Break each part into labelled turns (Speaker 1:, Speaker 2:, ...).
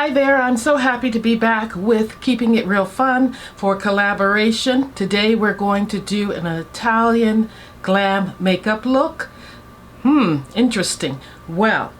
Speaker 1: Hi there, I'm so happy to be back with Keeping It Real Fun for collaboration. Today we're going to do an Italian glam makeup look. Interesting. Well,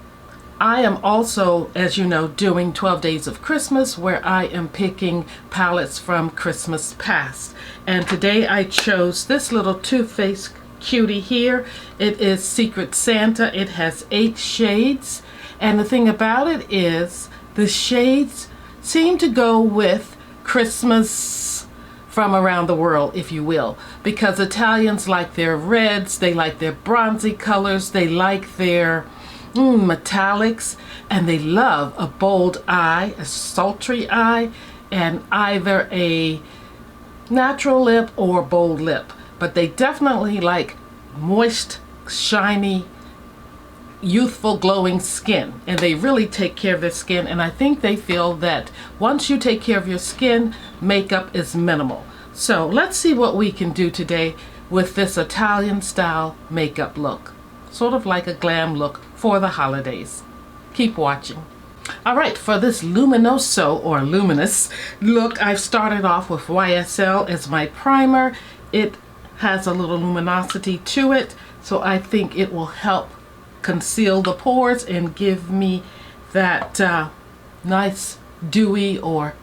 Speaker 1: I am also, as you know, doing 12 Days of Christmas where I am picking palettes from Christmas past. And today I chose this little Too Faced cutie here. It is Secret Santa. It has 8 shades. And the thing about it is the shades seem to go with Christmas from around the world, if you will, because Italians like their reds, they like their bronzy colors, they like their metallics, and they love a bold eye, a sultry eye, and either a natural lip or bold lip. But they definitely like moist, shiny, youthful, glowing skin, and they really take care of their skin. And I think they feel that once you take care of your skin, makeup is minimal. So let's see what we can do today with this Italian style makeup look, sort of like a glam look for the holidays. Keep watching. All right, for this luminoso or luminous look, I've started off with YSL as my primer. It has a little luminosity to it, so I think it will help conceal the pores and give me that nice dewy or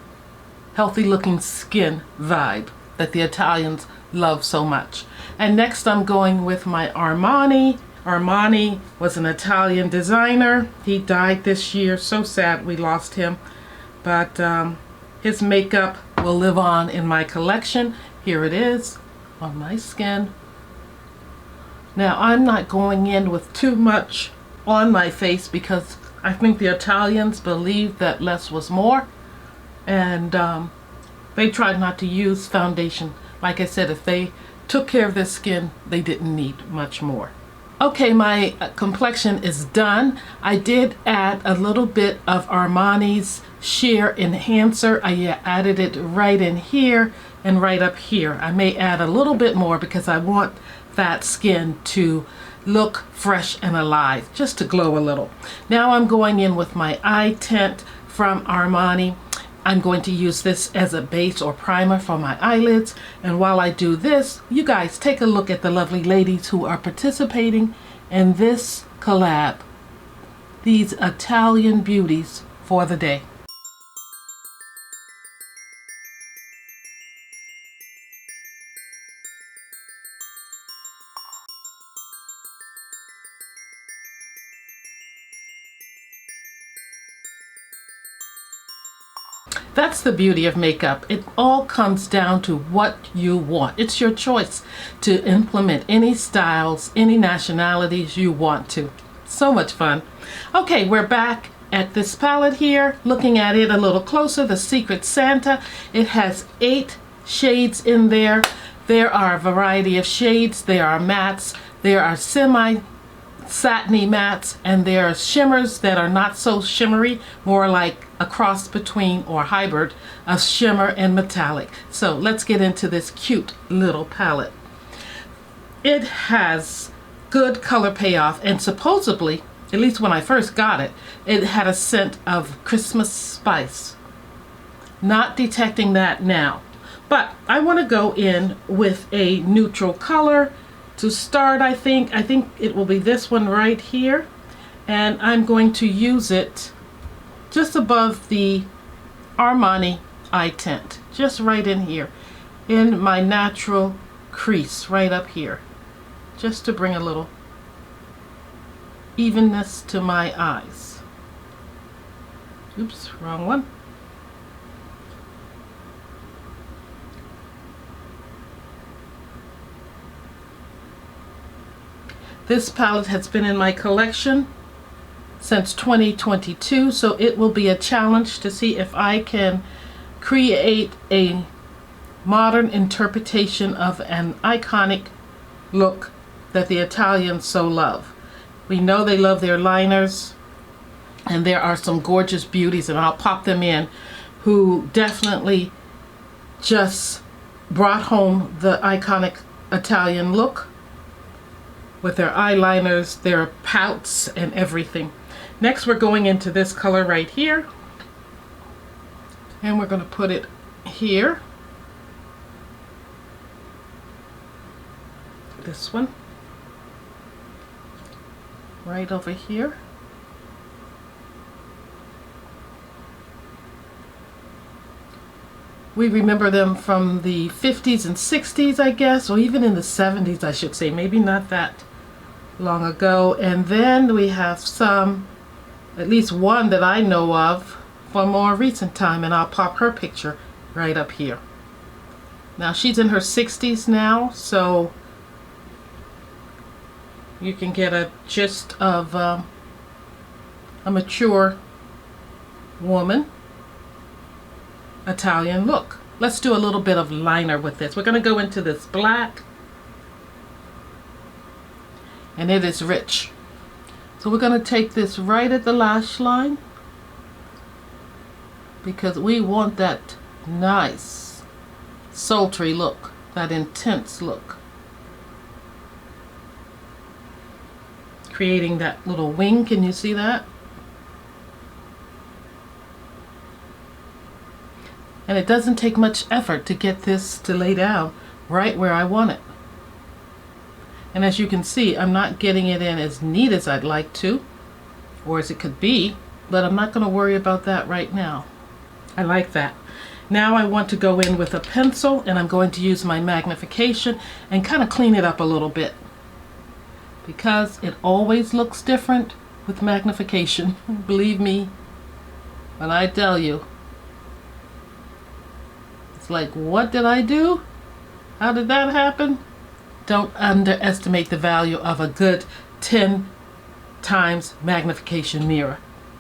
Speaker 1: healthy looking skin vibe that the Italians love so much. And next I'm going with my Armani. Armani was an Italian designer. He died this year. So sad we lost him, but his makeup will live on in my collection. Here it is on my skin. Now, I'm not going in with too much on my face because I think the Italians believe that less was more, and they tried not to use foundation. Like I said, if they took care of their skin, they didn't need much more. Okay, my complexion is done. I did add a little bit of Armani's Sheer Enhancer. I added it right in here and right up here. I may add a little bit more because I want that skin to look fresh and alive, just to glow a little. Now I'm going in with my eye tint from Armani. I'm going to use this as a base or primer for my eyelids. And while I do this, you guys take a look at the lovely ladies who are participating in this collab, these Italian beauties for the day. That's the beauty of makeup. It all comes down to what you want. It's your choice to implement any styles, any nationalities you want to. So much fun. Okay, we're back at this palette here, looking at it a little closer, the Secret Santa. It has 8 shades in there. There are a variety of shades. There are mattes, there are satiny mattes, and there are shimmers that are not so shimmery, more like a cross between or hybrid of shimmer and metallic. So let's get into this cute little palette. It has good color payoff, and supposedly, at least when I first got it, it had a scent of Christmas spice. Not detecting that now, but I want to go in with a neutral color to start. I think it will be this one right here, and I'm going to use it just above the Armani eye tint, just right in here in my natural crease right up here, just to bring a little evenness to my eyes. Oops, wrong one. This palette has been in my collection since 2022, so it will be a challenge to see if I can create a modern interpretation of an iconic look that the Italians so love. We know they love their liners, and there are some gorgeous beauties, and I'll pop them in, who definitely just brought home the iconic Italian look with their eyeliners, their pouts, and everything. Next, we're going into this color right here. And we're going to put it here. This one. Right over here. We remember them from the 50s and 60s, I guess, or even in the 70s, I should say. Maybe not that long ago. And then we have some, at least one that I know of, for more recent time, and I'll pop her picture right up here. Now, she's in her 60s now, so you can get a gist of a mature woman. Italian look. Let's do a little bit of liner with this. We're going to go into this black, and it is rich. So we're going to take this right at the lash line because we want that nice sultry look, that intense look, creating that little wing. Can you see that? And it doesn't take much effort to get this to lay down right where I want it. And as you can see, I'm not getting it in as neat as I'd like to, or as it could be, but I'm not going to worry about that right now. I like that. Now I want to go in with a pencil, and I'm going to use my magnification and kind of clean it up a little bit, because it always looks different with magnification. Believe me when I tell you. Like, what did I do? How did that happen? Don't underestimate the value of a good 10 times magnification mirror,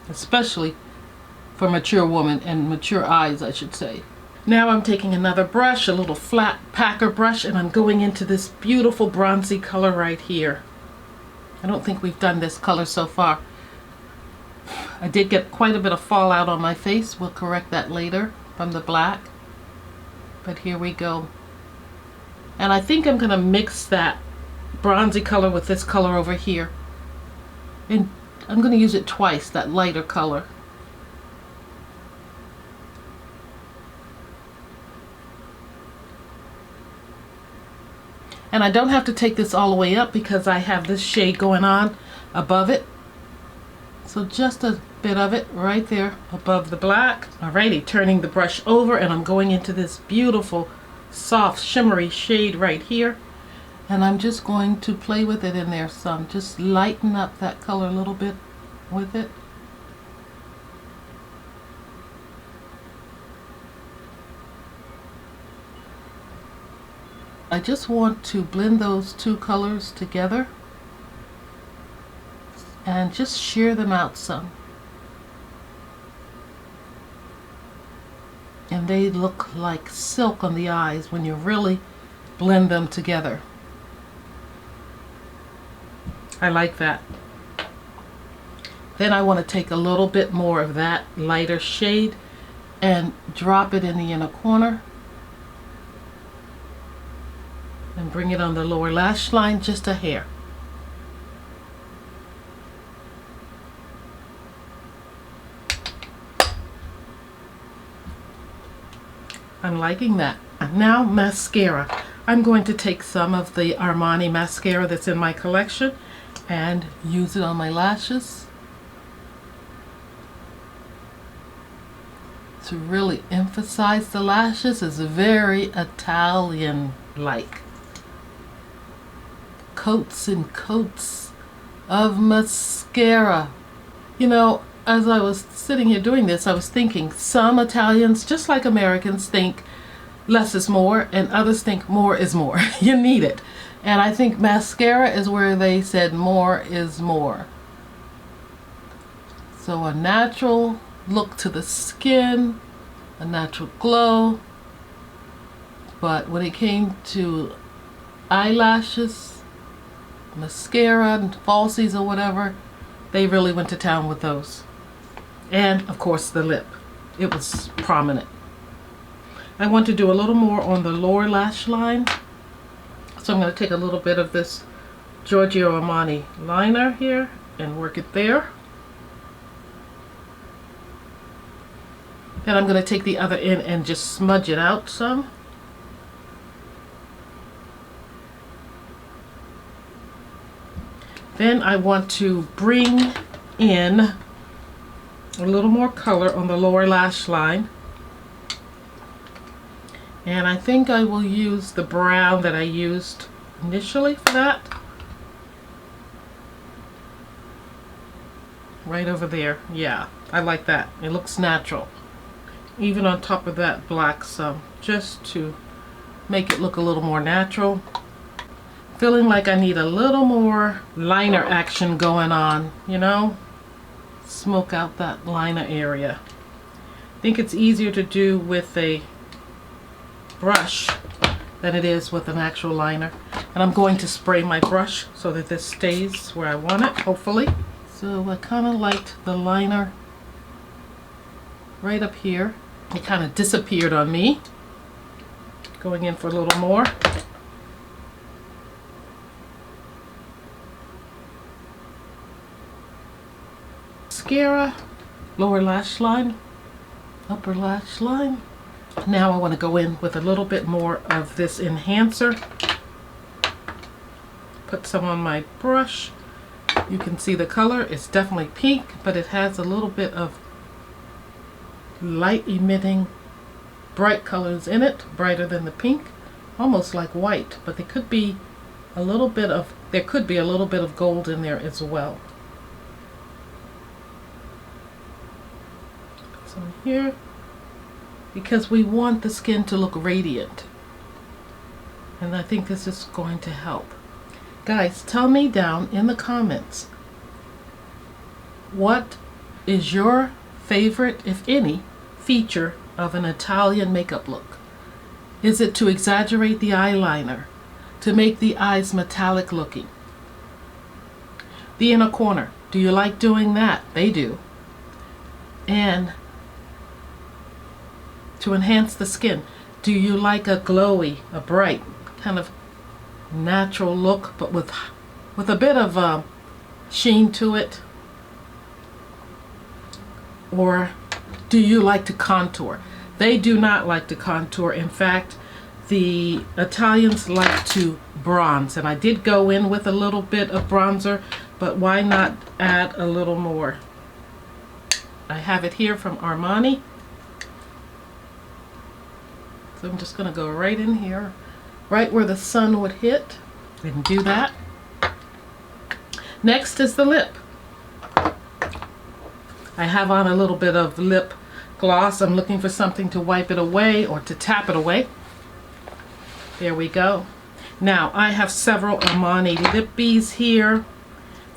Speaker 1: especially for mature women and mature eyes, I should say. Now I'm taking another brush, a little flat packer brush, and I'm going into this beautiful bronzy color right here. I don't think we've done this color so far. I did get quite a bit of fallout on my face. We'll correct that later from the black. But here we go. And I think I'm going to mix that bronzy color with this color over here. And I'm going to use it twice, that lighter color. And I don't have to take this all the way up because I have this shade going on above it. So just a bit of it right there above the black. Alrighty, turning the brush over, and I'm going into this beautiful soft shimmery shade right here, and I'm just going to play with it in there some. Just lighten up that color a little bit with it. I just want to blend those two colors together and just shear them out some. And they look like silk on the eyes when you really blend them together. I like that. Then I want to take a little bit more of that lighter shade and drop it in the inner corner. And bring it on the lower lash line just a hair. I'm liking that. Now mascara. I'm going to take some of the Armani mascara that's in my collection and use it on my lashes to really emphasize the lashes. It's very Italian-like. Coats and coats of mascara. You know, as I was sitting here doing this, I was thinking some Italians, just like Americans, think less is more, and others think more is more. You need it. And I think mascara is where they said more is more. So a natural look to the skin, a natural glow. But when it came to eyelashes, mascara, and falsies or whatever, they really went to town with those. And of course the lip. It was prominent. I want to do a little more on the lower lash line. So I'm going to take a little bit of this Giorgio Armani liner here and work it there. Then I'm going to take the other end and just smudge it out some. Then I want to bring in a little more color on the lower lash line. And I think I will use the brown that I used initially for that. Right over there. Yeah, I like that. It looks natural. Even on top of that black some, just to make it look a little more natural. Feeling like I need a little more liner action going on, you know? Smoke out that liner area. I think it's easier to do with a brush than it is with an actual liner. And I'm going to spray my brush so that this stays where I want it, hopefully. So I kind of liked the liner right up here. It kind of disappeared on me. Going in for a little more. Mascara, lower lash line, upper lash line. Now I want to go in with a little bit more of this enhancer. Put some on my brush. You can see the color. It's definitely pink, but it has a little bit of light emitting bright colors in it, brighter than the pink, almost like white, but there could be a little bit of gold in there as well. Put some here because we want the skin to look radiant, and I think this is going to help. Guys, tell me down in the comments, what is your favorite, if any, feature of an Italian makeup look? Is it to exaggerate the eyeliner, to make the eyes metallic looking? The inner corner, do you like doing that? They do. And to enhance the skin, do you like a glowy, a bright, kind of natural look, but with a bit of sheen to it? Or do you like to contour? They do not like to contour. In fact, the Italians like to bronze, and I did go in with a little bit of bronzer, but why not add a little more? I have it here from Armani, so I'm just going to go right in here, right where the sun would hit, and do that. Next is the lip. I have on a little bit of lip gloss. I'm looking for something to wipe it away or to tap it away. There we go. Now I have several Armani lip bees here.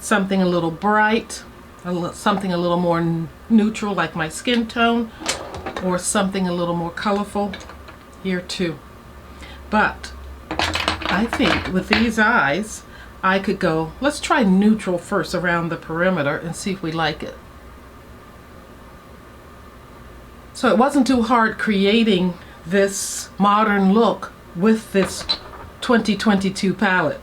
Speaker 1: Something a little bright, something a little more neutral like my skin tone, or something a little more colorful here too. But I think with these eyes I could go, let's try neutral first around the perimeter and see if we like it. So it wasn't too hard creating this modern look with this 2022 palette,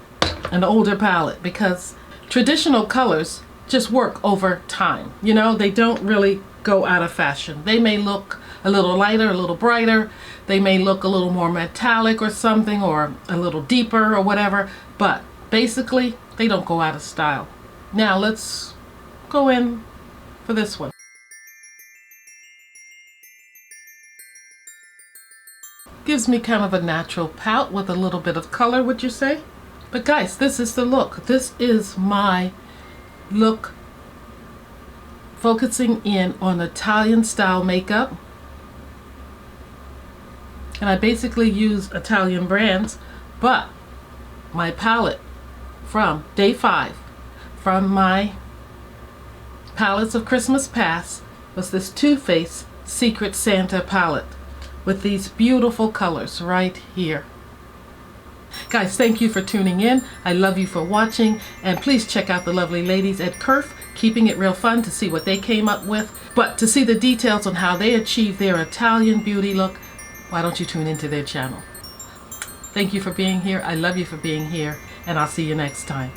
Speaker 1: an older palette, because traditional colors just work over time. You know, they don't really go out of fashion. They may look a little lighter, a little brighter. They may look a little more metallic or something, or a little deeper or whatever, but basically they don't go out of style. Now let's go in for this one. Gives me kind of a natural pout with a little bit of color, would you say? But guys, this is the look. This is my look, focusing in on Italian style makeup. And I basically use Italian brands, but my palette from day 5 from my palettes of Christmas past was this Too Faced Secret Santa palette with these beautiful colors right here. Guys, thank you for tuning in. I love you for watching, and please check out the lovely ladies at KIRF, keeping it real fun, to see what they came up with. But to see the details on how they achieve their Italian beauty look, why don't you tune into their channel? Thank you for being here. I love you for being here, and I'll see you next time.